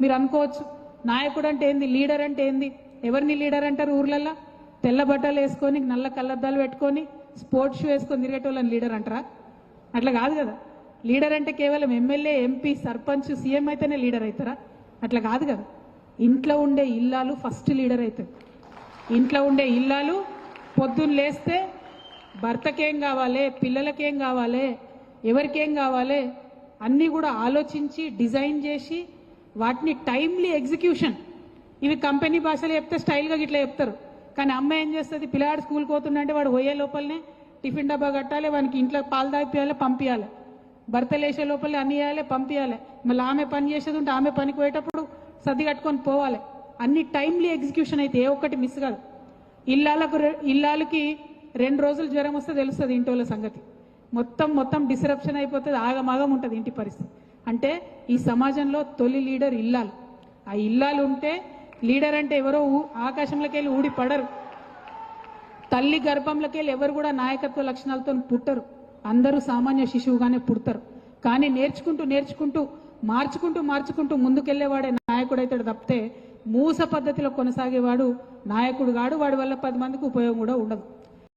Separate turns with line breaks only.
మీరు అనుకోవచ్చు నాయకుడు అంటే ఏంది, లీడర్ అంటే ఏంది, ఎవరిని లీడర్ అంటారు ఊర్లల్లో? తెల్ల బట్టలు వేసుకొని నల్ల కళ్ళద్దాలు పెట్టుకొని స్పోర్ట్స్ షూ వేసుకొని తిరిగేటోళ్ళని లీడర్ అంటారా? అట్లా కాదు కదా. లీడర్ అంటే కేవలం ఎమ్మెల్యే, ఎంపీ, సర్పంచ్, సీఎం అయితేనే లీడర్ అవుతారా? అట్లా కాదు కదా. ఇంట్లో ఉండే ఇల్లాలు ఫస్ట్ లీడర్ అవుతారు. ఇంట్లో ఉండే ఇల్లాలు పొద్దున్న లేస్తే భర్తకేం కావాలి, పిల్లలకేం కావాలి, ఎవరికేం కావాలి అన్నీ కూడా ఆలోచించి డిజైన్ చేసి వాటిని టైమ్లీ ఎగ్జిక్యూషన్. ఇవి కంపెనీ భాషలో చెప్తే స్టైల్గా ఇట్లా చెప్తారు. కానీ అమ్మ ఏం చేస్తుంది, పిల్లాడు స్కూల్కి పోతుందంటే వాడు పోయే లోపలనే టిఫిన్ డబ్బా కట్టాలి, వానికి ఇంట్లో పాలు తాగిపోయాలి, పంపించాలి. భర్త లేచే లోపలే అన్ని చేయాలి, పంపించాలి. మళ్ళీ ఆమె పని చేసేది ఉంటే ఆమె పనికి పోయేటప్పుడు సర్ది కట్టుకొని పోవాలి. అన్ని టైమ్లీ ఎగ్జిక్యూషన్ అయితే ఏ ఒక్కటి మిస్ కాదు. ఇల్లాలకి 2 రోజులు జ్వరం వస్తే తెలుస్తుంది ఇంటోళ్ళ సంగతి. మొత్తం డిస్రప్షన్ అయిపోతుంది, ఆగమాగం ఉంటుంది ఇంటి పరిస్థితి. అంటే ఈ సమాజంలో తొలి లీడర్ ఇల్లాలు. ఆ ఇల్లాలు ఉంటే లీడర్ అంటే ఎవరో ఆకాశంలోకి వెళ్ళి ఊడి పడరు. తల్లి గర్భంలోకి వెళ్ళి ఎవరు కూడా నాయకత్వ లక్షణాలతో పుట్టరు. అందరూ సామాన్య శిశువుగానే పుడతారు. కానీ నేర్చుకుంటూ మార్చుకుంటూ ముందుకెళ్లేవాడే నాయకుడు అవుతాడు తప్పితే మూస పద్ధతిలో కొనసాగేవాడు నాయకుడు కాడు. వాడి వల్ల 10 మందికి ఉపయోగం కూడా ఉండదు.